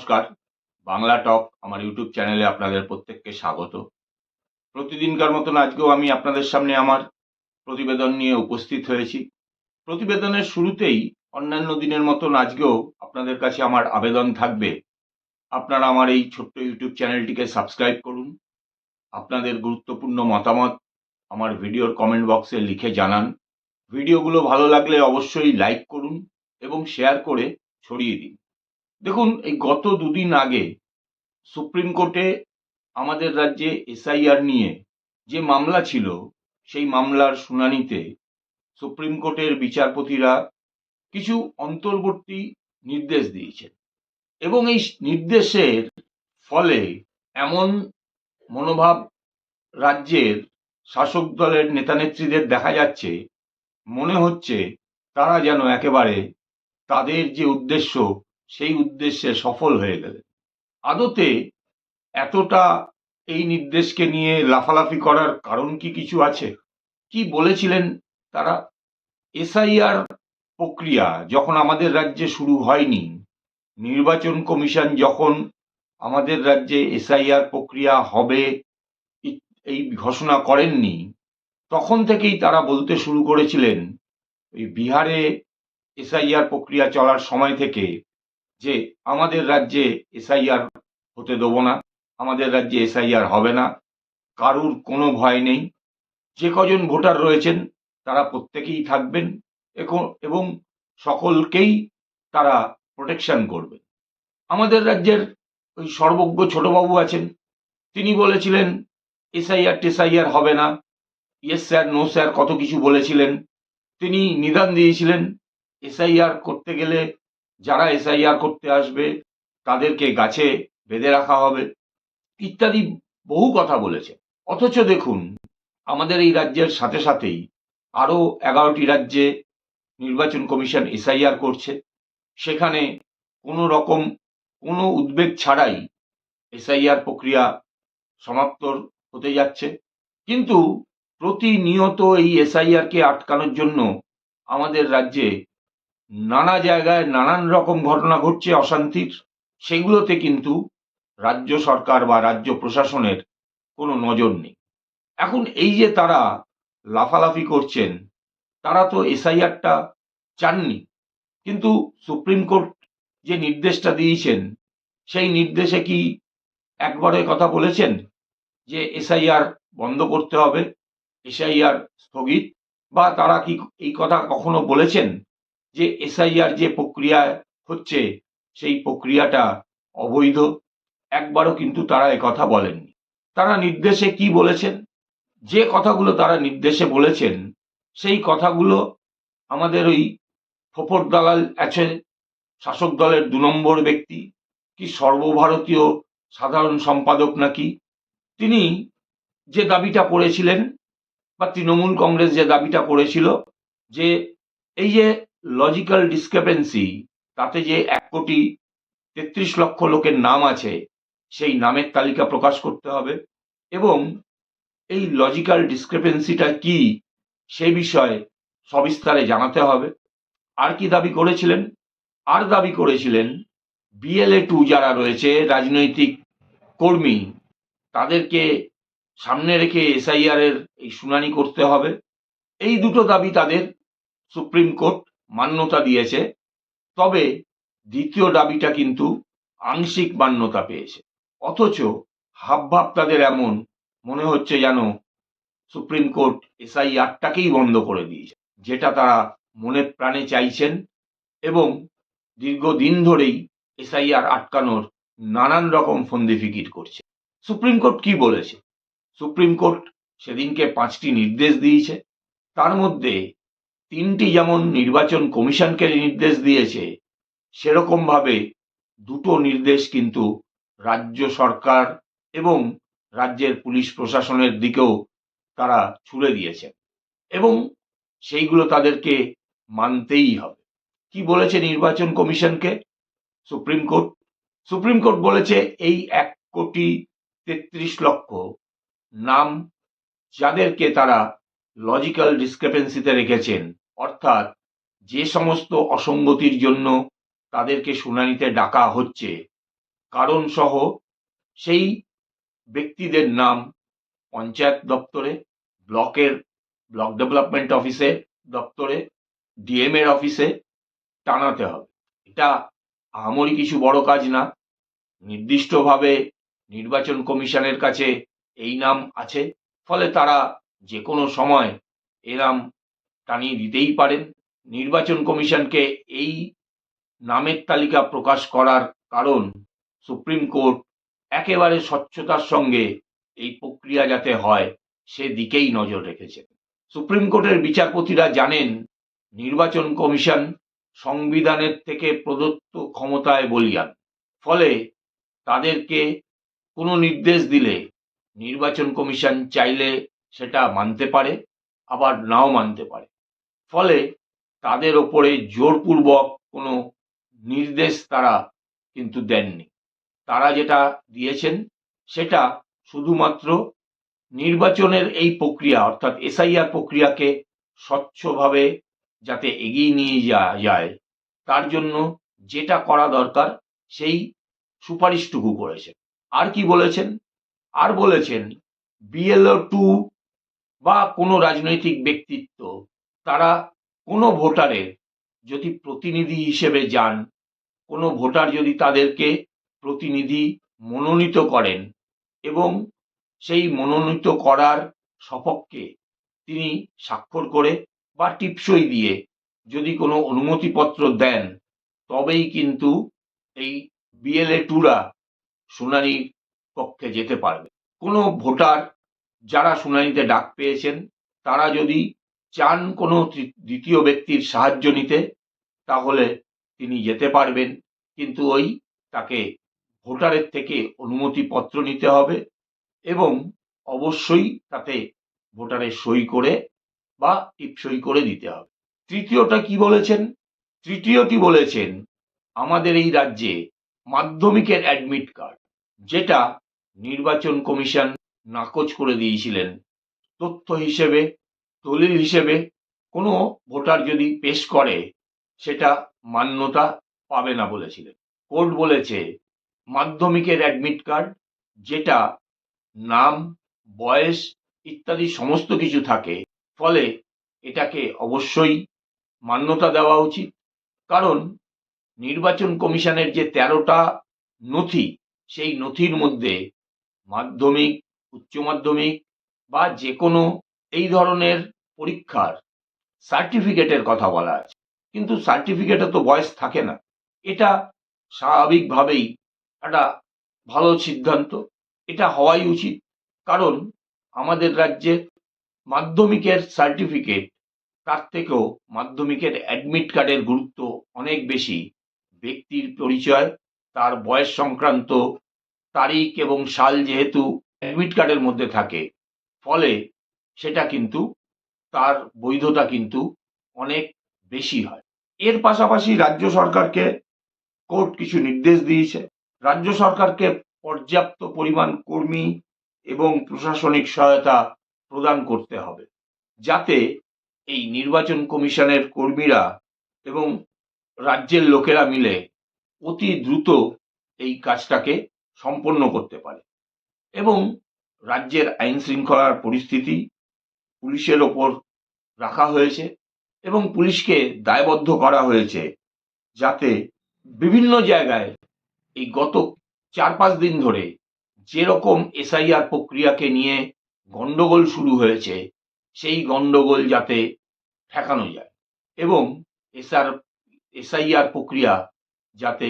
নমস্কার। বাংলা টক আমার ইউটিউব চ্যানেলে আপনাদের প্রত্যেককে স্বাগত। প্রতিদিনকার মতন আজকেও আমি আপনাদের সামনে আমার প্রতিবেদন নিয়ে উপস্থিত হয়েছি। প্রতিবেদনের শুরুতেই অন্যান্য দিনের মতন আজকেও আপনাদের কাছে আমার আবেদন থাকবে, আপনারা আমার এই ছোট্ট ইউটিউব চ্যানেলটিকে সাবস্ক্রাইব করুন। আপনাদের গুরুত্বপূর্ণ মতামত আমার ভিডিওর কমেন্ট বক্সে লিখে জানান। ভিডিওগুলো ভালো লাগলে অবশ্যই লাইক করুন এবং শেয়ার করে ছড়িয়ে দিন। দেখুন, এই গত দুদিন আগে সুপ্রিম কোর্টে আমাদের রাজ্যে এসআইআর নিয়ে যে মামলা ছিল, সেই মামলার শুনানিতে সুপ্রিম কোর্টের বিচারপতিরা কিছু অন্তর্বর্তী নির্দেশ দিয়েছেন এবং এই নির্দেশের ফলে এমন মনোভাব রাজ্যের শাসক দলের নেতানেত্রীদের দেখা যাচ্ছে, মনে হচ্ছে তারা যেন একেবারে তাদের যে উদ্দেশ্য সেই উদ্দেশ্যে সফল হয়ে গেলেন। আদতে এতটা এই নির্দেশকে নিয়ে লাফালাফি করার কারণ কি কিছু আছে? কি বলেছিলেন তারা? এসআইআর প্রক্রিয়া যখন আমাদের রাজ্যে শুরু হয়নি, নির্বাচন কমিশন যখন আমাদের রাজ্যে এসআইআর প্রক্রিয়া হবে এই ঘোষণা করেননি, তখন থেকেই তারা বলতে শুরু করেছিলেন ওই বিহারে এসআইআর প্রক্রিয়া চলার সময় থেকে যে আমাদের রাজ্যে এসআইআর হতে দেবো না, আমাদের রাজ্যে এসআইআর হবে না, কারুর কোনো ভয় নেই, যে কজন ভোটার রয়েছেন তারা প্রত্যেকেই থাকবেন এবং সকলকেই তারা প্রোটেকশন করবে। আমাদের রাজ্যের ওই সর্বজ্ঞ ছোটবাবু আছেন, তিনি বলেছিলেন এসআইআর টেসআইআর হবে না, ইয়েস স্যার নো স্যার কত কিছু বলেছিলেন। তিনি নিদান দিয়েছিলেন এসআইআর করতে গেলে যারা এসআইআর করতে আসবে তাদেরকে গাছে বেঁধে রাখা হবে ইত্যাদি বহু কথা বলেছে। অথচ দেখুন, আমাদের এই রাজ্যের সাথে সাথেই আরও 11টি রাজ্যে নির্বাচন কমিশন এসআইআর করছে। সেখানে কোনো রকম কোনো উদ্বেগ ছাড়াই এসআইআর প্রক্রিয়া সমাপ্ত হতে যাচ্ছে। কিন্তু প্রতিনিয়ত এই এসআইআরকে আটকানোর জন্য আমাদের রাজ্যে নানা জায়গায় নানান রকম ঘটনা ঘটছে অশান্তির। সেগুলোতে কিন্তু রাজ্য সরকার বা রাজ্য প্রশাসনের কোনো নজর নেই। এখন এই যে তারা লাফালাফি করছেন, তারা তো এসআইআরটা চাননি, কিন্তু সুপ্রিম কোর্ট যে নির্দেশটা দিয়েছেন সেই নির্দেশে কি একবারে কথা বলেছেন যে এসআইআর বন্ধ করতে হবে, এসআইআর স্থগিত? বা তারা কি এই কথা কখনো বলেছেন যে এসআইআর যে প্রক্রিয়া হচ্ছে সেই প্রক্রিয়াটা অবৈধ? একবারও কিন্তু তারা একথা বলেননি। তারা নির্দেশে কি বলেছেন? যে কথাগুলো তারা নির্দেশে বলেছেন সেই কথাগুলো আমাদের ওই ফোঁপর দালাল আছে, শাসক দলের 2 নম্বর ব্যক্তি, কি সর্বভারতীয় সাধারণ সম্পাদক নাকি, তিনি যে দাবিটা করেছিলেন বা তৃণমূল কংগ্রেস যে দাবিটা করেছিল যে এই যে লজিক্যাল ডিসক্রিপেন্সি, তাতে যে 1,33,00,000 লোকের নাম আছে সেই নামের তালিকা প্রকাশ করতে হবে এবং এই লজিক্যাল ডিসক্রিপেন্সিটা কি সেই বিষয়ে সবিস্তারে জানাতে হবে। আর কি দাবি করেছিলেন? আর দাবি করেছিলেন BLA 2 যারা রয়েছে রাজনৈতিক কর্মী, তাদেরকে সামনে রেখে এসআইআর এর এই শুনানি করতে হবে। এই দুটো দাবি তাদের সুপ্রিম কোর্ট মান্যতা দিয়েছে। তবে দ্বিতীয় দাবিটা কিন্তু আংশিক মান্যতা পেয়েছে। অথচ হাবভাব তাদের এমন, মনে হচ্ছে যেন সুপ্রিম কোর্ট এসআইআরটাকেই বন্ধ করে দিয়েছে, যেটা তারা মনে প্রাণে চাইছেন এবং দীর্ঘদিন ধরেই এসআইআর আটকানোর নানান রকম ফন্দি ফিকির করছে। সুপ্রিম কোর্ট কি বলেছে? সুপ্রিম কোর্ট সেদিনকে 5টি নির্দেশ দিয়েছে। তার মধ্যে 3টি যেমন নির্বাচন কমিশনকে নির্দেশ দিয়েছে, সেরকমভাবে 2টো নির্দেশ কিন্তু রাজ্য সরকার এবং রাজ্যের পুলিশ প্রশাসনের দিকেও তারা ছুড়ে দিয়েছে এবং সেইগুলো তাদেরকে মানতেই হবে। কি বলেছে নির্বাচন কমিশনকে সুপ্রিম কোর্ট? সুপ্রিম কোর্ট বলেছে এই 1,33,00,000 নাম যাদেরকে তারা লজিক্যাল ডিসক্রিপেন্সিতে রেখেছেন, অর্থাৎ যে সমস্ত অসঙ্গতির জন্য তাদেরকে শুনানিতে ডাকা হচ্ছে কারণ সহ সেই ব্যক্তিদের নাম পঞ্চায়েত দপ্তরে, ব্লক ডেভেলপমেন্ট অফিসের দপ্তরে, ডিএম এর অফিসে টানাতে হবে। এটা আহামরি কিছু বড় কাজ না। নির্দিষ্টভাবে নির্বাচন কমিশনের কাছে এই নাম আছে, ফলে তারা যে কোনো সময় এ নাম টানিয়ে দিতেই পারেন। নির্বাচন কমিশনকে এই নামের তালিকা প্রকাশ করার কারণ সুপ্রিম কোর্ট একেবারে স্বচ্ছতার সঙ্গে এই প্রক্রিয়া যাতে হয় সেদিকেই নজর রেখেছেন। সুপ্রিম কোর্টের বিচারপতিরা জানেন নির্বাচন কমিশন সংবিধানের থেকে প্রদত্ত ক্ষমতায় বলীয়ান, ফলে তাদেরকে কোনো নির্দেশ দিলে নির্বাচন কমিশন চাইলে সেটা মানতে পারে, আবার নাও মানতে পারে। ফলে তাদের ওপরে জোরপূর্বক কোনো নির্দেশ তারা কিন্তু দেননি। তারা যেটা দিয়েছেন সেটা শুধুমাত্র নির্বাচনের এই প্রক্রিয়া অর্থাৎ এসআইআর প্রক্রিয়াকে স্বচ্ছভাবে যাতে এগিয়ে নিয়ে যায় তার জন্য যেটা করা দরকার সেই সুপারিশটুকু করেছেন। আর কি বলেছেন? আর বলেছেন BLO 2 বা কোনো রাজনৈতিক ব্যক্তিত্ব তারা কোনো ভোটারের যদি প্রতিনিধি হিসেবে যান, কোনো ভোটার যদি তাদেরকে প্রতিনিধি মনোনীত করেন এবং সেই মনোনীত করার সপক্ষে তিনি স্বাক্ষর করে বা টিপসই দিয়ে যদি কোনো অনুমতিপত্র দেন, তবেই কিন্তু এই BLO 2রা শুনানির পক্ষে যেতে পারবে। কোনো ভোটার যারা শুনানিতে ডাক পেয়েছেন তারা যদি চান কোনো দ্বিতীয় ব্যক্তির সাহায্য নিতে, তাহলে তিনি যেতে পারবেন, কিন্তু তাকে ভোটারের থেকে অনুমতিপত্র নিতে হবে এবং অবশ্যই তাতে ভোটারের সই করে বা টিপসই করে দিতে হবে। তৃতীয়টা কি বলেছেন? তৃতীয়টি বলেছেন আমাদের এই রাজ্যে মাধ্যমিকের অ্যাডমিট কার্ড, যেটা নির্বাচন কমিশন নাকচ করে দিয়েছিলেন। তথ্য হিসেবে, দলিল হিসেবে কোনো ভোটার যদি পেশ করে সেটা মান্যতা পাবে না বলেছিলেন। কোর্ট বলেছে মাধ্যমিকের অ্যাডমিট কার্ড, যেটা নাম, বয়স ইত্যাদি সমস্ত কিছু থাকে, ফলে এটাকে অবশ্যই মান্যতা দেওয়া উচিত। কারণ নির্বাচন কমিশনের যে 13টা নথি, সেই নথির মধ্যে মাধ্যমিক, উচ্চ মাধ্যমিক বা যে কোনো এই ধরনের পরীক্ষার সার্টিফিকেটের কথা বলা আছে, কিন্তু সার্টিফিকেটে তো বয়স থাকে না। এটা স্বাভাবিকভাবেই একটা ভালো সিদ্ধান্ত, এটা হওয়াই উচিত। কারণ আমাদের রাজ্যে মাধ্যমিকের সার্টিফিকেট তার থেকেও মাধ্যমিকের অ্যাডমিট কার্ডের গুরুত্ব অনেক বেশি। ব্যক্তির পরিচয়, তার বয়স সংক্রান্ত তারিখ এবং সাল যেহেতু অ্যাডমিট কার্ডের মধ্যে থাকে, ফলে সেটা কিন্তু তার বৈধতা কিন্তু অনেক বেশি হয়। এর পাশাপাশি রাজ্য সরকারকে কোর্ট কিছু নির্দেশ দিয়েছে। রাজ্য সরকারকে পর্যাপ্ত পরিমাণ কর্মী এবং প্রশাসনিক সহায়তা প্রদান করতে হবে, যাতে এই নির্বাচন কমিশনের কর্মীরা এবং রাজ্যের লোকেরা মিলে অতি দ্রুত এই কাজটাকে সম্পন্ন করতে পারে। এবং রাজ্যের আইন শৃঙ্খলার পরিস্থিতি পুলিশের ওপর রাখা হয়েছে এবং পুলিশকে দায়বদ্ধ করা হয়েছে, যাতে বিভিন্ন জায়গায় এই গত 4-5 দিন ধরে যেরকম এসআইআর প্রক্রিয়াকে নিয়ে গন্ডগোল শুরু হয়েছে, সেই গন্ডগোল যাতে ঠেকানো যায় এবং এসআইআর প্রক্রিয়া যাতে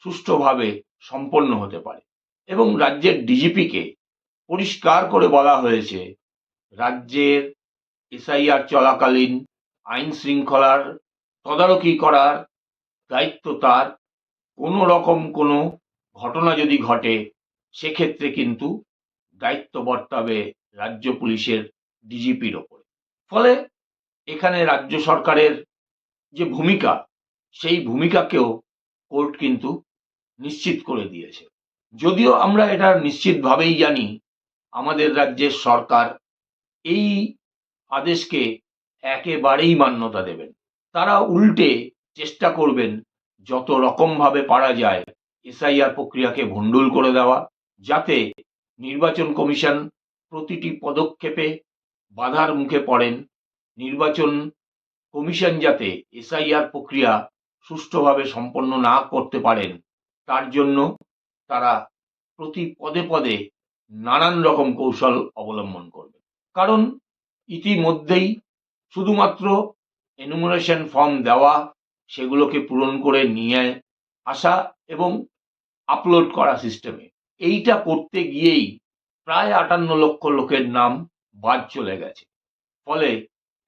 সুষ্ঠুভাবে সম্পন্ন হতে পারে। এবং রাজ্যের ডিজিপিকে পরিষ্কার করে বলা হয়েছে রাজ্যের এসআইআর চলাকালীন আইন শৃঙ্খলার তদারকি করার দায়িত্ব তার। কোনো রকম কোনো ঘটনা যদি ঘটে, সেক্ষেত্রে কিন্তু দায়িত্ব বর্তাবে রাজ্য পুলিশের ডিজিপির ওপরে। ফলে এখানে রাজ্য সরকারের যে ভূমিকা, সেই ভূমিকাকেও কোর্ট কিন্তু নিশ্চিত করে দিয়েছে। যদিও আমরা এটা নিশ্চিতভাবেই জানি আমাদের রাজ্যের সরকার এই আদেশকে একেবারেই মান্যতা দেবেন। তারা উল্টে চেষ্টা করবেন যত রকমভাবে পারা যায় এসআইআর প্রক্রিয়াকে ভণ্ডুল করে দেওয়া, যাতে নির্বাচন কমিশন প্রতিটি পদক্ষেপে বাধার মুখে পড়েন। নির্বাচন কমিশন যাতে এসআইআর প্রক্রিয়া সুষ্ঠুভাবে সম্পন্ন না করতে পারেন, তার জন্য তারা প্রতি পদে পদে নানান রকম কৌশল অবলম্বন করবে। কারণ ইতিমধ্যেই শুধুমাত্র এনুমারেশন ফর্ম দেওয়া, সেগুলোকে পূরণ করে নিয়ে আসা এবং আপলোড করা সিস্টেমে, এইটা করতে গিয়েই প্রায় 58 লক্ষ লোকের নাম বাদ চলে গেছে। ফলে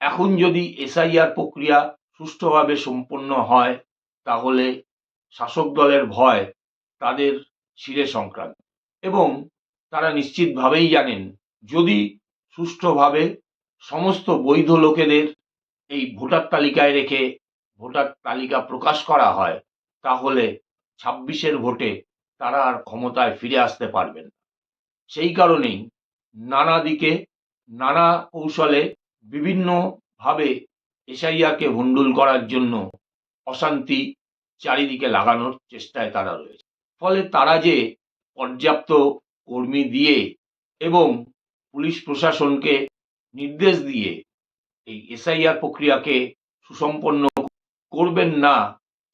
এখন যদি এসআইআর প্রক্রিয়া সুষ্ঠুভাবে সম্পন্ন হয়, তাহলে শাসক দলের ভয় তাদের শিরে সংক্রান্ত, এবং তারা নিশ্চিতভাবেই জানেন যদি সুষ্ঠুভাবে সমস্ত বৈধ লোকেদের এই ভোটার তালিকায় রেখে ভোটার তালিকা প্রকাশ করা হয়, তাহলে 26-এর ভোটে তারা আর ক্ষমতায় ফিরে আসতে পারবেন না। সেই কারণেই নানা দিকে নানা কৌশলে বিভিন্নভাবে এসআইআরকে ভণ্ডুল করার জন্য অশান্তি চারিদিকে লাগানোর চেষ্টায় তারা রয়েছে। ফলে তারা যে পর্যাপ্ত কর্মী দিয়ে এবং পুলিশ প্রশাসনকে নির্দেশ দিয়ে এই এসআইআর প্রক্রিয়াকে সুসম্পন্ন করবেন না,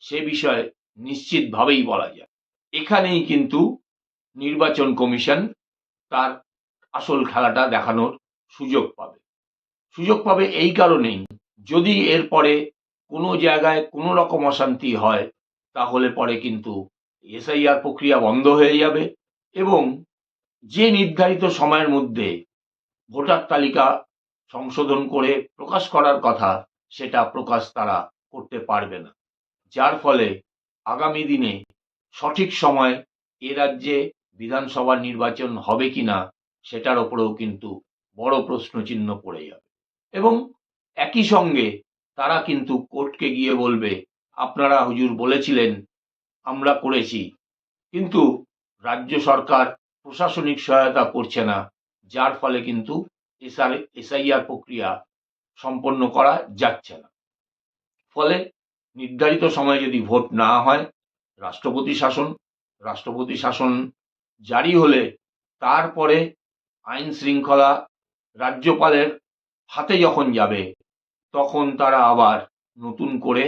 সে বিষয়ে নিশ্চিতভাবেই বলা যায়। এখানেই কিন্তু নির্বাচন কমিশন তার আসল খেলাটা দেখানোর সুযোগ পাবে এই কারণেই, যদি এরপরে কোনো জায়গায় কোনো রকম অশান্তি হয়, তাহলে পরে কিন্তু এসআইআর প্রক্রিয়া বন্ধ হয়ে যাবে এবং যে নির্ধারিত সময়ের মধ্যে ভোটার তালিকা সংশোধন করে প্রকাশ করার কথা, সেটা প্রকাশ তারা করতে পারবে না। যার ফলে আগামী দিনে সঠিক সময় এ রাজ্যে বিধানসভা নির্বাচন হবে কিনা, সেটার ওপরেও কিন্তু বড় প্রশ্নচিহ্ন পড়ে যাবে। এবং একই সঙ্গে তারা কিন্তু কোর্টকে গিয়ে বলবে, আপনারা হুজুর বলেছিলেন, আমরা করেছি, কিন্তু রাজ্য সরকার প্রশাসনিক সহায়তা করছে না, যার ফলে কিন্তু এসআইআর প্রক্রিয়া সম্পন্ন করা যাচ্ছে না। ফলে নির্ধারিত সময়ে যদি ভোট না হয়, রাষ্ট্রপতি শাসন জারি হলে তারপরে আইন শৃঙ্খলা রাজ্যপালের হাতে যখন যাবে, তখন তারা আবার নতুন করে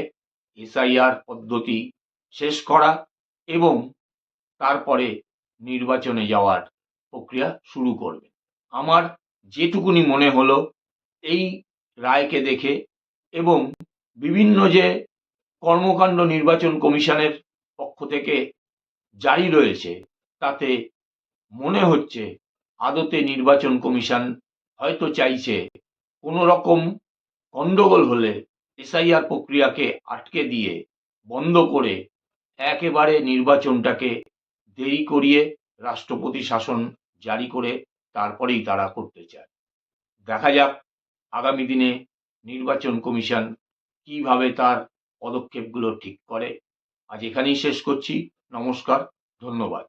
এসআইআর পদ্ধতি শেষ করা এবং তারপরে নির্বাচনে যাওয়ার প্রক্রিয়া শুরু করবে। আমার যেটুকুনি মনে হলো এই রায়কে দেখে এবং বিভিন্ন যে কর্মকাণ্ড নির্বাচন কমিশনের পক্ষ থেকে জারি রয়েছে, তাতে মনে হচ্ছে আদতে নির্বাচন কমিশন হয়তো চাইছে কোনো রকম গন্ডগোল হলে এসআইআর প্রক্রিয়াকে আটকে দিয়ে বন্ধ করে একেবারে নির্বাচনটাকে দেরি করিয়ে রাষ্ট্রপতি শাসন জারি করে তারপরেই তারা করতে চায়। দেখা যাক আগামী দিনে নির্বাচন কমিশন কিভাবে তার পদক্ষেপগুলো ঠিক করে। আজ এখানেই শেষ করছি। নমস্কার, ধন্যবাদ।